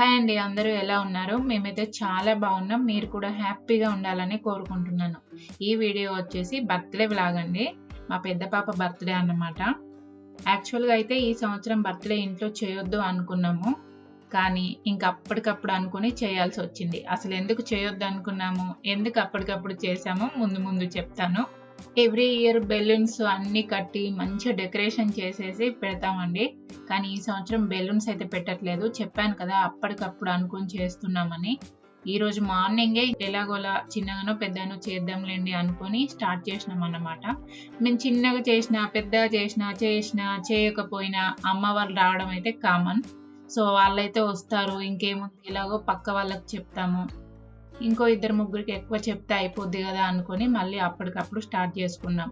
Hi అండి. అందరూ ఎలా ఉన్నారు? మేమైతే చాలా బాగున్నాం. మీరు కూడా హ్యాపీగా ఉండాలని కోరుకుంటున్నాను. ఈ వీడియో వచ్చేసి బర్త్‌డే వ్లాగ్ అండి. మా పెద్ద పాప బర్త్‌డే అన్నమాట. యాక్చువల్‌గా అయితే ఈ సంవత్సరం బర్త్‌డే ఇంట్లో చేయొద్దు అనుకున్నాము. కానీ ఇంక అప్పటికప్పుడు అనుకుని చేయాల్సొచ్చింది. అసలెందుకు చేయొద్దు అనుకున్నాము? ఎందుకు అప్పటికప్పుడు చేశామో ముందు ముందు చెప్తాను. ఎవ్రీ ఇయర్ బెలూన్స్ అన్నీ కట్టి మంచిగా డెకరేషన్ చేసేసి పెడతామండి. కానీ ఈ సంవత్సరం బెలూన్స్ అయితే పెట్టట్లేదు. చెప్పాను కదా అప్పటికప్పుడు అనుకుని చేస్తున్నామని. ఈరోజు మార్నింగే ఎలాగోలా చిన్నగానో పెద్దగానో చేద్దాంలేండి అనుకొని స్టార్ట్ చేసినామన్నమాట. మేము చిన్నగా చేసినా, పెద్దగా చేసినా చేయకపోయినా అమ్మ వాళ్ళు రావడం అయితే కామన్. సో వాళ్ళైతే వస్తారు. ఇంకేముంది ఎలాగో పక్క వాళ్ళకి చెప్తాము. ఇంకో ఇద్దరు ముగ్గురికి ఎక్కువ చెప్తే అయిపోద్ది కదా అనుకొని మళ్ళీ అప్పటికప్పుడు స్టార్ట్ చేసుకున్నాం.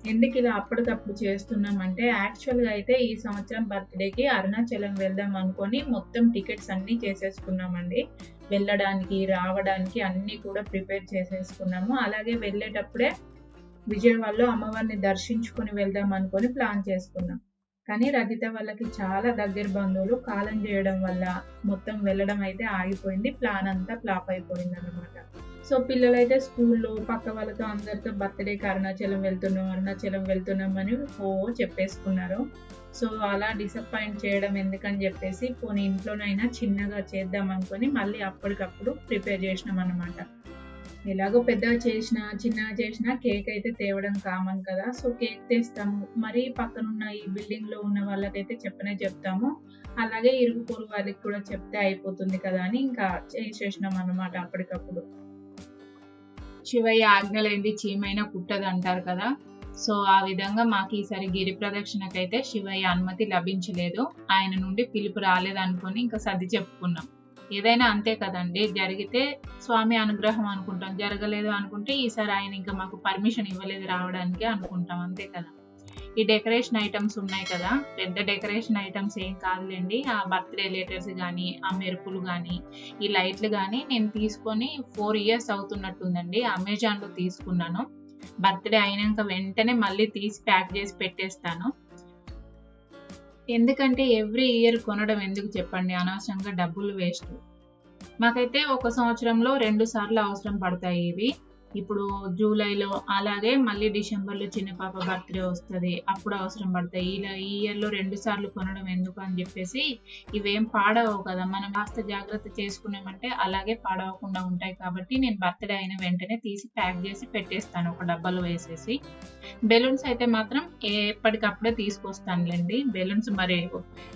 ఎందుకు ఇలా అప్పటికప్పుడు చేస్తున్నామంటే యాక్చువల్‌గా అయితే ఈ సంవత్సరం బర్త్‌డేకి అరుణాచలం వెళ్దాం అనుకొని మొత్తం టికెట్స్ అన్నీ చేసేసుకున్నామండి. వెళ్ళడానికి, రావడానికి అన్నీ కూడా ప్రిపేర్ చేసేసుకున్నాము. అలాగే వెళ్ళేటప్పుడే విజయవాడలో అమ్మవారిని దర్శించుకొని వెళ్దాం అనుకొని ప్లాన్ చేసుకున్నాం. కానీ రజిత వాళ్ళకి చాలా దగ్గర బంధువులు కాలం చేయడం వల్ల మొత్తం వెళ్ళడం అయితే ఆగిపోయింది. ప్లాన్ అంతా ఫ్లాప్ అయిపోయిందన్నమాట. సో పిల్లలైతే స్కూల్లో పక్క వాళ్ళతో అందరితో బర్త్‌డేకి అరుణాచలం వెళ్తున్నాం అని చెప్పేసుకున్నారు. సో అలా డిసప్పాయింట్ చేయడం ఎందుకని చెప్పేసి పోనీ ఇంట్లోనైనా చిన్నగా చేద్దాం అనుకొని మళ్ళీ అప్పటికప్పుడు ప్రిపేర్ చేసినామన్నమాట. ఎలాగో పెద్దగా చేసినా, చిన్నగా చేసినా కేక్ అయితే తేవడం కామన్ కదా! సో కేక్ తెస్తాము. మరీ పక్కనున్న ఈ బిల్డింగ్‌లో ఉన్న వాళ్ళకైతే చెప్పనే చెప్తాము. అలాగే ఇరుగు పొరుగు వాళ్ళకి కూడా చెప్తే అయిపోతుంది కదా అని ఇంకా చేసేసినామన్నమాట అప్పటికప్పుడు. శివయ్య ఆజ్ఞలేనిది చీమైనా కుట్టదంటారు కదా! సో ఆ విధంగా మాకు ఈసారి గిరి ప్రదక్షిణకైతే శివయ్య అనుమతి లభించలేదు. ఆయన నుండి పిలుపు రాలేదనుకోని ఇంకా సర్ది చెప్పుకున్నాం. ఏదైనా అంతే కదండి. జరిగితే స్వామి అనుగ్రహం అనుకుంటాం. జరగలేదు అనుకుంటే ఈసారి ఆయన ఇంకా మాకు పర్మిషన్ ఇవ్వలేదు రావడానికి అనుకుంటాం. అంతే కదా. ఈ డెకరేషన్ ఐటమ్స్ ఉన్నాయి కదా, పెద్ద డెకరేషన్ ఐటమ్స్ ఏం కాదులేండి. ఆ బర్త్‌డే లెటర్స్ గానీ, ఆ మెరుపులు గానీ, ఈ లైట్లు గానీ నేను తీసుకొని 4 ఇయర్స్ అవుతున్నట్టుందండి. అమెజాన్‌లో తీసుకున్నాను. బర్త్‌డే అయినంక వెంటనే మళ్ళీ తీసి ప్యాక్ చేసి పెట్టేస్తాను. ఎందుకంటే ఎవ్రీ ఇయర్ కొనడం ఎందుకు చెప్పండి? అనవసరంగా డబ్బులు వేస్ట్. మాకైతే ఒక సంవత్సరంలో 2 సార్లు అవసరం పడతాయి ఇవి. ఇప్పుడు జూలైలో అలాగే మళ్ళీ డిసెంబర్‌లో చిన్న పాప బర్త్‌డే వస్తది. అప్పుడు అవసరం పడతాయి. ఇలా ఈ ఇయర్‌లో 2 సార్లు కొనడం ఎందుకు అని చెప్పేసి ఇవేం పాడవవు కదా! మనం కాస్త జాగ్రత్త చేసుకున్నామంటే అలాగే పాడవకుండా ఉంటాయి కాబట్టి నేను బర్త్‌డే అయిన వెంటనే తీసి ప్యాక్ చేసి పెట్టేస్తాను ఒక డబ్బాలో వేసేసి. బెలూన్స్ అయితే మాత్రం ఎప్పటికప్పుడే తీసుకొస్తానులేండి. బెలూన్స్ మరి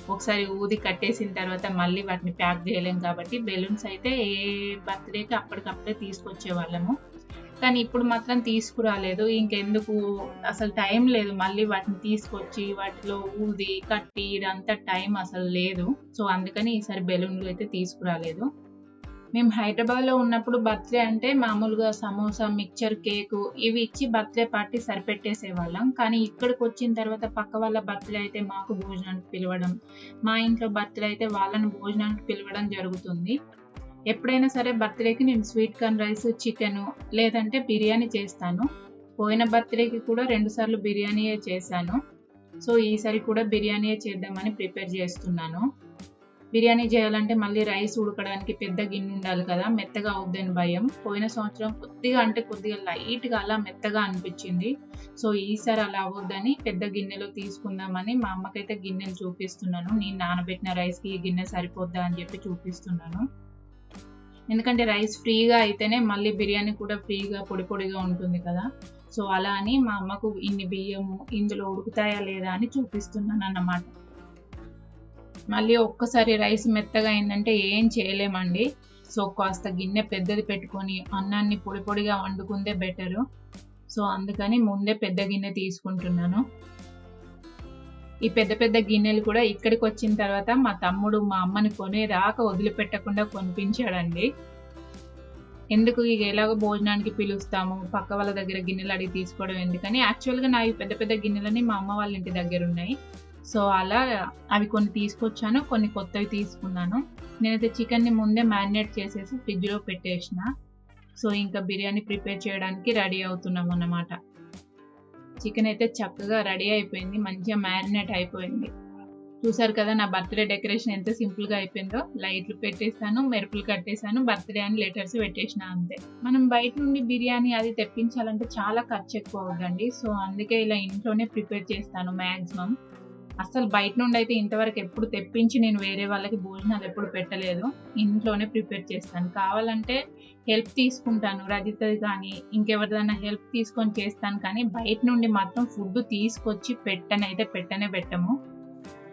ఒకసారి ఊది కట్టేసిన తర్వాత మళ్ళీ వాటిని ప్యాక్ చేయలేం కాబట్టి బెలూన్స్ అయితే ఏ బర్త్‌డేకి అప్పటికప్పుడే తీసుకొచ్చేవాళ్ళము. కానీ ఇప్పుడు మాత్రం తీసుకురాలేదు. ఇంకెందుకు అసలు టైం లేదు. మళ్ళీ వాటిని తీసుకొచ్చి వాటిలో ఊది, కట్టి ఇదంతా టైం అసలు లేదు. సో అందుకని ఈసారి బెలూన్లు అయితే తీసుకురాలేదు. మేము హైదరాబాద్‌లో ఉన్నప్పుడు బర్త్‌డే అంటే మామూలుగా సమోసా, మిక్చర్, కేకు ఇవి ఇచ్చి బర్త్‌డే పార్టీ సరిపెట్టేసేవాళ్ళం. కానీ ఇక్కడికొచ్చిన తర్వాత పక్క వాళ్ళ బర్త్‌డే అయితే మాకు భోజనానికి పిలవడం, మా ఇంట్లో బర్త్‌డే అయితే వాళ్ళని భోజనానికి పిలవడం జరుగుతుంది. ఎప్పుడైనా సరే బర్త్‌డేకి నేను స్వీట్ కార్న్ రైస్, చికెను లేదంటే బిర్యానీ చేస్తాను. పోయిన బర్త్‌డేకి కూడా 2 సార్లు బిర్యానీయే చేశాను. సో ఈసారి కూడా బిర్యానీయే చేద్దామని ప్రిపేర్ చేస్తున్నాను. బిర్యానీ చేయాలంటే మళ్ళీ రైస్ ఉడకడానికి పెద్ద గిన్నె ఉండాలి కదా! మెత్తగా అవుద్దని భయం. పోయిన సంవత్సరం కొద్దిగా లైట్‌గా అలా మెత్తగా అనిపించింది. సో ఈసారి అలా అవ్వొద్దని పెద్ద గిన్నెలో తీసుకుందామని మా అమ్మకైతే గిన్నెలు చూపిస్తున్నాను. నేను నానబెట్టిన రైస్‌కి ఈ గిన్నె సరిపోద్దా అని చెప్పి చూపిస్తున్నాను. ఎందుకంటే రైస్ ఫ్రీగా అయితేనే మళ్ళీ బిర్యానీ కూడా ఫ్రీగా పొడి పొడిగా ఉంటుంది కదా! సో అలా అని మా అమ్మకు ఇన్ని బియ్యము ఇందులో ఉడుకుతాయా లేదా అని చూపిస్తున్నానన్నమాట. మళ్ళీ ఒక్కసారి రైస్ మెత్తగా అయిందంటే ఏం చేయలేమండి. సో కాస్త గిన్నె పెద్దది పెట్టుకొని అన్నాన్ని పొడి పొడిగా వండుకుందే బెటరు. సో అందుకని ముందే పెద్ద గిన్నె తీసుకుంటున్నాను. ఈ పెద్ద పెద్ద గిన్నెలు కూడా ఇక్కడికొచ్చిన తర్వాత మా తమ్ముడు మా అమ్మని కొనేదాకా వదిలిపెట్టకుండా కొనిపించాడండి. ఎందుకు ఇక ఎలాగో భోజనానికి పిలుస్తాము, పక్క వాళ్ళ దగ్గర గిన్నెలు అడిగి తీసుకోవడం ఎందుకని యాక్చువల్‌గా నావి పెద్ద పెద్ద గిన్నెలన్నీ మా అమ్మ వాళ్ళ ఇంటి దగ్గరున్నాయి. సో అలా అవి కొన్ని తీసుకొచ్చాను. కొన్ని కొత్తవి తీసుకున్నాను. నేనైతే చికెన్‌ని ముందే మ్యారినేట్ చేసేసి ఫ్రిడ్జ్‌లో పెట్టేసిన. సో ఇంకా బిర్యానీ ప్రిపేర్ చేయడానికి రెడీ అవుతున్నామన్నమాట. చికెన్ అయితే చక్కగా రెడీ అయిపోయింది. మంచిగా మ్యారినేట్ అయిపోయింది. చూసారు కదా నా బర్త్డే డెకరేషన్ ఎంత సింపుల్గా అయిపోయిందో. లైట్లు పెట్టేసాను, మెరుపులు కట్టేసాను, బర్త్డే అని లెటర్స్ పెట్టేసిన అంతే. మనం బయట నుండి బిర్యానీ అది తెప్పించాలంటే చాలా ఖర్చు ఎక్కువ అవుతుందండి. సో అందుకే ఇలా ఇంట్లోనే ప్రిపేర్ చేస్తాను మ్యాక్సిమం. అసలు బయట నుండి అయితే ఇంతవరకు ఎప్పుడు తెప్పించి నేను వేరే వాళ్ళకి భోజనాలు ఎప్పుడు పెట్టలేదు. ఇంట్లోనే ప్రిపేర్ చేస్తాను. కావాలంటే హెల్ప్ తీసుకుంటాను, రజితది కానీ ఇంకెవరిదైనా హెల్ప్ తీసుకొని చేస్తాను, కానీ బయట నుండి మాత్రం ఫుడ్ తీసుకొచ్చి పెట్టనే పెట్టము.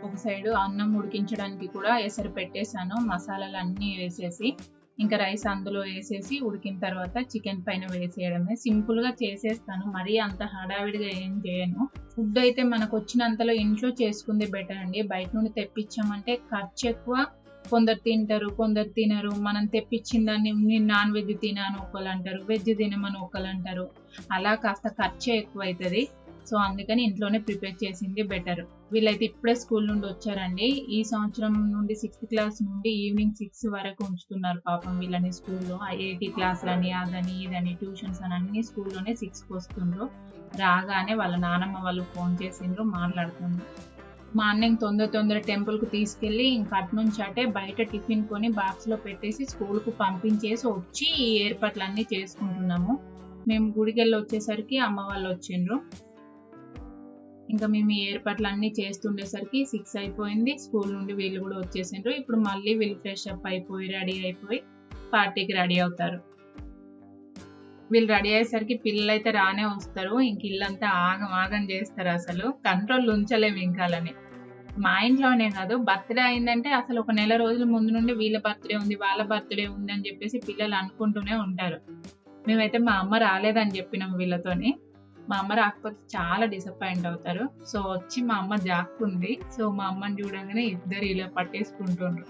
ఒక సైడు అన్నం ఉడికించడానికి కూడా ఎసరు పెట్టేశాను, మసాలాలు అన్నీ వేసేసి. ఇంకా రైస్ అందులో వేసేసి ఉడికిన తర్వాత చికెన్ పైన వేసేయడమే. సింపుల్గా చేసేస్తాను, మరీ అంత హడావిడిగా ఏం చేయను. ఫుడ్ అయితే మనకు వచ్చినంతలో ఇంట్లో చేసుకుంది బెటర్ అండి. బయట నుండి తెప్పించామంటే ఖర్చు ఎక్కువ, కొందరు తింటారు కొందరు తినరు. మనం తెప్పించిన దాన్ని నేను నాన్ వెజ్ తినాను ఒకళ్ళు అంటారు, వెజ్ తినమని ఒకళ్ళు అంటారు. అలా కాస్త ఖర్చే ఎక్కువ అవుతుంది. సో అందుకని ఇంట్లోనే ప్రిపేర్ చేసింది బెటర్. వీళ్ళైతే ఇప్పుడే స్కూల్ నుండి వచ్చారండి. ఈ సంవత్సరం నుండి 6th క్లాస్ నుండి ఈవినింగ్ 6 వరకు ఉంచుతున్నారు పాపం వీళ్ళని స్కూల్లో. ఐఐటి క్లాసులని అదని ఇదని ట్యూషన్స్ అని అన్ని స్కూల్లోనే 6కి వస్తుండ్రు. రాగానే వాళ్ళ నానమ్మ వాళ్ళు ఫోన్ చేసిండ్రు, మాట్లాడుతుండ్రు. మార్నింగ్ తొందర టెంపుల్కి తీసుకెళ్ళి ఇంకా అటు నుంచి అటే బయట టిఫిన్ కొని బాక్స్లో పెట్టేసి స్కూల్కు పంపించేసి వచ్చి ఈ ఏర్పాట్లన్నీ చేసుకుంటున్నాము. మేము గుడికి వెళ్ళి వచ్చేసరికి అమ్మ వాళ్ళు వచ్చిండ్రు. ఇంకా మేము ఈ ఏర్పాట్లన్నీ చేస్తుండేసరికి 6 అయిపోయింది. స్కూల్ నుండి వీళ్ళు కూడా వచ్చేసిండ్రు. ఇప్పుడు మళ్ళీ వీళ్ళు ఫ్రెష్ అప్ అయిపోయి రెడీ అయిపోయి పార్టీకి రెడీ అవుతారు. వీళ్ళు రెడీ అయ్యేసరికి పిల్లలు అయితే రానే వస్తారు. ఇంక ఇల్లంతా ఆగం చేస్తారు, అసలు కంట్రోల్ ఉంచలేము ఇంకాలని. మా ఇంట్లోనే కాదు, బర్త్డే అయిందంటే అసలు ఒక నెల రోజుల ముందు నుండి వీళ్ళ బర్త్డే ఉంది వాళ్ళ బర్త్డే ఉంది అని చెప్పేసి పిల్లలు అనుకుంటూనే ఉంటారు. మేమైతే మా అమ్మ రాలేదని చెప్పినాం వీళ్ళతోని. మా అమ్మ రాకపోతే చాలా డిసప్పాయింట్ అవుతారు. సో వచ్చి మా అమ్మ జాక్కుంది. సో మా అమ్మని చూడగానే ఇద్దరు ఇలా పట్టేసుకుంటుండ్రు.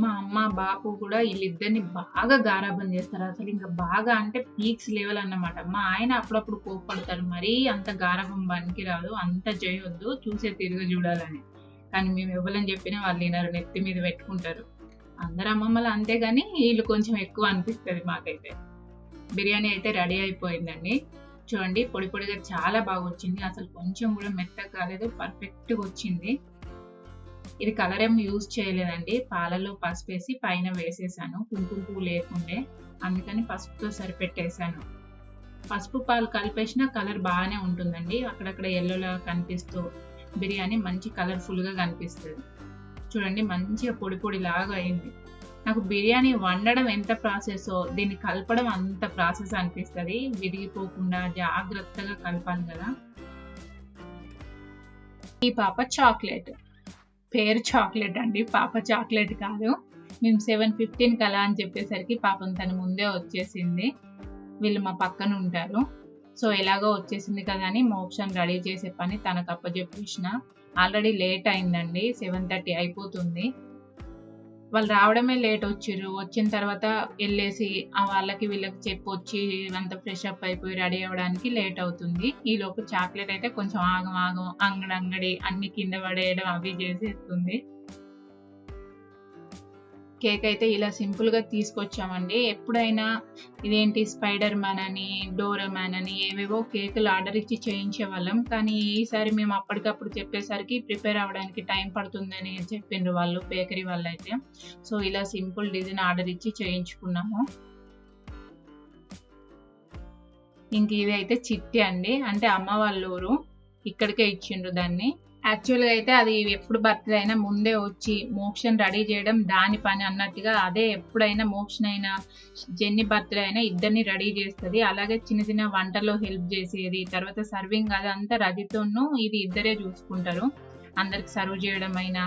మా అమ్మ బాపు కూడా వీళ్ళిద్దరిని బాగా గారాబం చేస్తారు. అసలు ఇంకా బాగా అంటే పీక్స్ లెవెల్ అన్నమాట. మా ఆయన అప్పుడప్పుడు కోప్పడతారు, మరీ అంత గారాబం పనికి రాదు, అంత చేయొద్దు, చూసే తిరిగి చూడాలని. కానీ మేము ఇవ్వాలని చెప్పినా వాళ్ళు వినరు, నెత్తి మీద పెట్టుకుంటారు. అందరు అమ్మమ్మలు అంతే, కానీ వీళ్ళు కొంచెం ఎక్కువ అనిపిస్తుంది మాకైతే. బిర్యానీ అయితే రెడీ అయిపోయిందండి. చూడండి పొడిగా చాలా బాగా వచ్చింది. అసలు కొంచెం కూడా మెత్తగా కాలేదు, పర్ఫెక్ట్గా వచ్చింది. ఇది కలర్ ఏం యూజ్ చేయలేదండి, పాలలో పసుపు వేసి పైన వేసేసాను. కుంకుమ పువ్వు లేకుండే, అందుకని పసుపుతో సరిపెట్టేశాను. పసుపు పాలు కలిపేసిన కలర్ బాగానే ఉంటుందండి. అక్కడక్కడ ఎల్లోలా కనిపిస్తూ బిర్యానీ మంచి కలర్ఫుల్గా కనిపిస్తుంది. చూడండి మంచిగా పొడి లాగా అయింది. నాకు బిర్యానీ వండడం ఎంత ప్రాసెసో దీన్ని కలపడం అంత ప్రాసెస్ అనిపిస్తుంది. విరిగిపోకుండా జాగ్రత్తగా కలపాలి కదా. ఈ పాప చాక్లెట్, పేరు చాక్లెట్ అండి, పాప చాక్లెట్ కాదు. మేము 7:15 కలా అని చెప్పేసరికి పాపం తన ముందే వచ్చేసింది. వీళ్ళు మా పక్కన ఉంటారు. సో ఎలాగో వచ్చేసింది కదా అని మోక్షం రెడీ చేసే పని తనకు అప్పచెప్పేసిన. ఆల్రెడీ లేట్ అయిందండి, 7:30 అయిపోతుంది. వాళ్ళు రావడమే లేట్ వచ్చిర్రు. వచ్చిన తర్వాత వెళ్ళేసి ఆ వాళ్ళకి వీళ్ళకి చెప్పొచ్చి అంత ఫ్రెష్ అప్ అయిపోయి రెడీ అవ్వడానికి లేట్ అవుతుంది. ఈలోపు చాక్లెట్ అయితే కొంచెం ఆగం అంగడి అన్ని కింద పడేయడం అవి చేసేస్తుంది. కేక్ అయితే ఇలా సింపుల్గా తీసుకొచ్చామండి. ఎప్పుడైనా ఇదేంటి స్పైడర్ మ్యాన్ అని డోరామ్యాన్ అని ఏవేవో కేకులు ఆర్డర్ ఇచ్చి చేయించే వాళ్ళం, కానీ ఈసారి మేము అప్పటికప్పుడు చెప్పేసరికి ప్రిపేర్ అవ్వడానికి టైం పడుతుందని చెప్పిండ్రు వాళ్ళు, బేకరీ వాళ్ళు అయితే. సో ఇలా సింపుల్ డిజైన్ ఆర్డర్ ఇచ్చి చేయించుకున్నాము. ఇంక ఇది అయితే చిట్టి అండి, అంటే అమ్మ వాళ్ళ ఊరు, ఇక్కడికే ఇచ్చిండ్రు దాన్ని. యాక్చువల్గా అయితే అది ఎప్పుడు బర్త్డే అయినా ముందే వచ్చి మోక్షన్ రెడీ చేయడం దాని పని అన్నట్టుగా, అదే ఎప్పుడైనా మోక్షన్ అయినా జెన్ని బర్త్డే అయినా ఇద్దరిని రెడీ చేస్తుంది. అలాగే చిన్న వంటల్లో హెల్ప్ చేసేది, తర్వాత సర్వింగ్ అదంతా రజితను ఇది ఇద్దరే చూసుకుంటారు. అందరికి సర్వ్ చేయడం అయినా,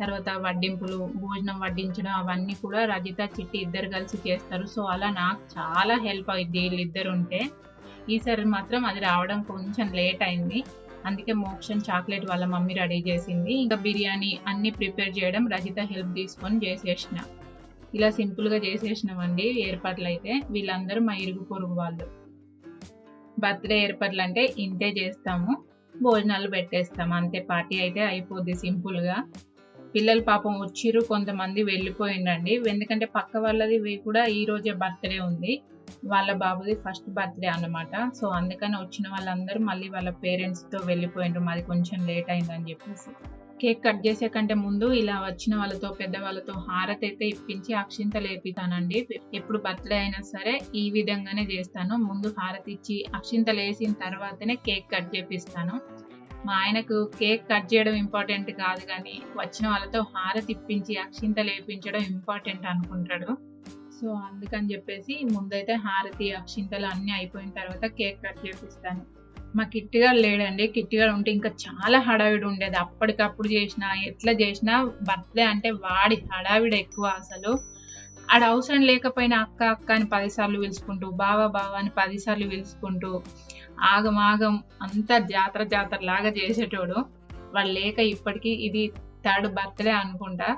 తర్వాత వడ్డింపులు భోజనం వడ్డించడం అవన్నీ కూడా రజిత చిట్టి ఇద్దరు కలిసి చేస్తారు. సో అలా నాకు చాలా హెల్ప్ అయింది వీళ్ళిద్దరు ఉంటే. ఈసారి మాత్రం అది రావడం కొంచెం లేట్ అయింది, అందుకే మోక్షన్ చాక్లెట్ వాళ్ళ మమ్మీ రెడీ చేసింది. ఇంకా బిర్యానీ అన్ని ప్రిపేర్ చేయడం రజిత హెల్ప్ తీసుకొని చేసేసిన. ఇలా సింపుల్గా చేసేసినామండి ఏర్పాట్లు అయితే. వీళ్ళందరూ మా ఇరుగు పొరుగు వాళ్ళు. బర్త్డే ఏర్పాట్లు అంటే ఇంతే చేస్తాము, భోజనాలు పెట్టేస్తాము అంతే. పార్టీ అయితే అయిపోద్ది సింపుల్గా. పిల్లలు పాపం వచ్చిర్రు, కొంతమంది వెళ్ళిపోయిండండి. ఎందుకంటే పక్క వాళ్ళది కూడా ఈ రోజే బర్త్డే ఉంది, వాళ్ళ బాబుది ఫస్ట్ బర్త్డే అన్నమాట. సో అందుకని వచ్చిన వాళ్ళందరూ మళ్ళీ వాళ్ళ పేరెంట్స్తో వెళ్ళిపోయిండ్రు, మాది కొంచెం లేట్ అయిందని చెప్పేసి. కేక్ కట్ చేసే కంటే ముందు ఇలా వచ్చిన వాళ్ళతో పెద్దవాళ్ళతో హారతి అయితే ఇప్పించి అక్షింతలు వేపిస్తానండి. ఎప్పుడు బర్త్డే అయినా సరే ఈ విధంగానే చేస్తాను. ముందు హారతి ఇచ్చి అక్షింతలు వేసిన తర్వాతనే కేక్ కట్ చేపిస్తాను. మా ఆయనకు కేక్ కట్ చేయడం ఇంపార్టెంట్ కాదు కానీ వచ్చిన వాళ్ళతో హారతి ఇప్పించి అక్షింతలు వేపించడం ఇంపార్టెంట్ అనుకుంటాడు. సో అందుకని చెప్పేసి ముందైతే హారతి అక్షింతలు అన్నీ అయిపోయిన తర్వాత కేక్ కట్ చేపిస్తాను. మా కిట్టిగాడు లేడండి. కిట్టిగాడు ఉంటే ఇంకా చాలా హడావిడి ఉండేది. అప్పటికప్పుడు చేసినా ఎట్లా చేసినా బర్త్డే అంటే వాడి హడావిడి ఎక్కువ. అసలు ఆడ అవసరం లేకపోయినా అక్క అక్క అని 10 సార్లు పిలుచుకుంటూ, బావ బావ అని 10 సార్లు పిలుచుకుంటూ ఆగమాగం అంతా జాతర లాగా చేసేటోడు. వాడు లేక ఇప్పటికీ ఇది 3rd బర్త్డే అనుకుంటా.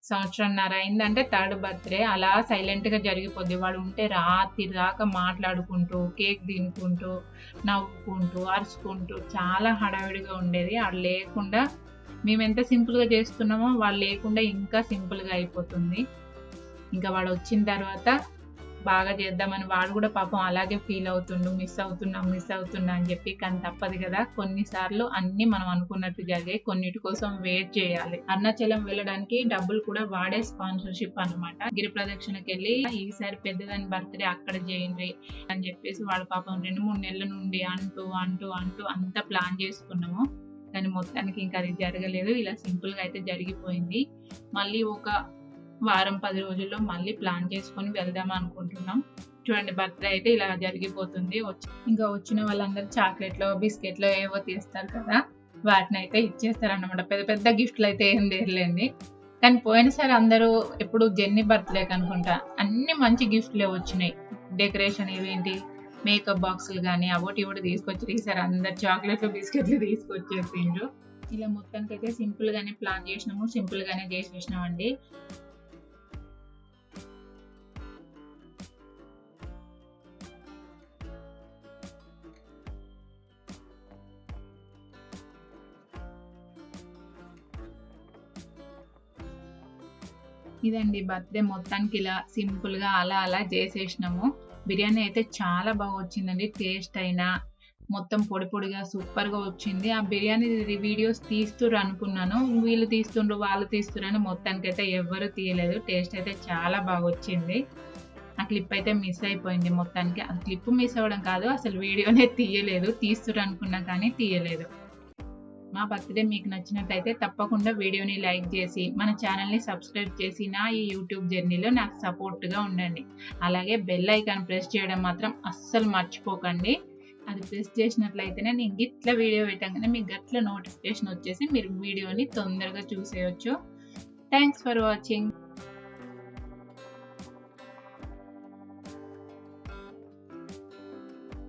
సంవత్సరంన్నర అయిందంటే 3rd బర్త్డే. అలా సైలెంట్గా జరిగిపోద్ది. వాడు ఉంటే రాత్రి దాకా మాట్లాడుకుంటూ కేక్ తినుకుంటూ నవ్వుకుంటూ అరుచుకుంటూ చాలా హడావిడిగా ఉండేది. వాడు లేకుండా మేము ఎంత సింపుల్గా చేస్తున్నామో వాడు లేకుండా ఇంకా సింపుల్గా అయిపోతుంది. ఇంకా వాడు వచ్చిన తర్వాత బాగా చేద్దామని వాడు కూడా పాపం అలాగే ఫీల్ అవుతుండు. మిస్ అవుతున్నా అని చెప్పి. కానీ తప్పదు కదా, కొన్నిసార్లు అన్ని మనం అనుకున్నట్టు జరిగాయి. కొన్నిటి కోసం వెయిట్ చేయాలి. అరుణాచలం వెళ్ళడానికి డబ్బులు కూడా వాడే స్పాన్సర్షిప్ అనమాట. గిరి ప్రదక్షిణకి వెళ్ళి ఈసారి పెద్దదాని బర్త్డే అక్కడ చేయండి అని చెప్పేసి వాడు పాపం 2-3 నెలల నుండి అంటూ అంతా ప్లాన్ చేసుకున్నాము. కానీ మొత్తానికి ఇంకా అది జరగలేదు. ఇలా సింపుల్గా అయితే జరిగిపోయింది. మళ్ళీ ఒక వారం 10 రోజుల్లో మళ్ళీ ప్లాన్ చేసుకొని వెళ్దాం అనుకుంటున్నాం. చూడండి, బర్త్డే అయితే ఇలా జరిగిపోతుంది. ఇంకా వచ్చిన వాళ్ళందరూ చాక్లెట్లు బిస్కెట్లు ఏవో తీస్తారు కదా, వాటిని అయితే ఇచ్చేస్తారన్నమాట. పెద్ద గిఫ్ట్లు అయితే ఏం లేదులేండి. కానీ పోయినసారి అందరూ ఎప్పుడు జెన్నీ బర్త్డేకి అనుకుంటా అన్ని మంచి గిఫ్ట్లే వచ్చినాయి. డెకరేషన్ ఇవేంటి మేకప్ బాక్సులు కానీ అవోటి ఇవోటి తీసుకొచ్చి ఈసారి అందరు చాక్లెట్లు బిస్కెట్లు తీసుకొచ్చేసిండ్రు. ఇలా మొత్తానికి అయితే సింపుల్ గానే ప్లాన్ చేసినాము, సింపుల్ గానే చేసేసినామండి. ఇదండి బర్త్డే. మొత్తానికి ఇలా సింపుల్గా అలా చేసేసినాము. బిర్యానీ అయితే చాలా బాగా వచ్చిందండి. టేస్ట్ అయినా మొత్తం పొడిగా సూపర్గా వచ్చింది. ఆ బిర్యానీ వీడియోస్ తీస్తుర్రు అనుకున్నాను, వీళ్ళు తీస్తుండ్రు వాళ్ళు తీస్తుర్రు అని మొత్తానికి అయితే ఎవ్వరూ తీయలేదు. టేస్ట్ అయితే చాలా బాగా వచ్చింది. ఆ క్లిప్ అయితే మిస్ అయిపోయింది మొత్తానికి. ఆ క్లిప్ మిస్ అవ్వడం కాదు, అసలు వీడియోనే తీయలేదు. తీస్తుర్రు అనుకున్నా కానీ తీయలేదు. మా బర్త్డే మీకు నచ్చినట్లయితే తప్పకుండా వీడియోని లైక్ చేసి మన ఛానల్ని సబ్స్క్రైబ్ చేసి నా ఈ యూట్యూబ్ జర్నీలో నాకు సపోర్ట్గా ఉండండి. అలాగే బెల్ ఐకాన్ ప్రెస్ చేయడం మాత్రం అస్సలు మర్చిపోకండి. అది ప్రెస్ చేసినట్లయితేనే నేను గిట్ల వీడియో పెట్టగానే మీకు గట్ల నోటిఫికేషన్ వచ్చేసి మీరు వీడియోని తొందరగా చూసేయచ్చు. Thanks for watching.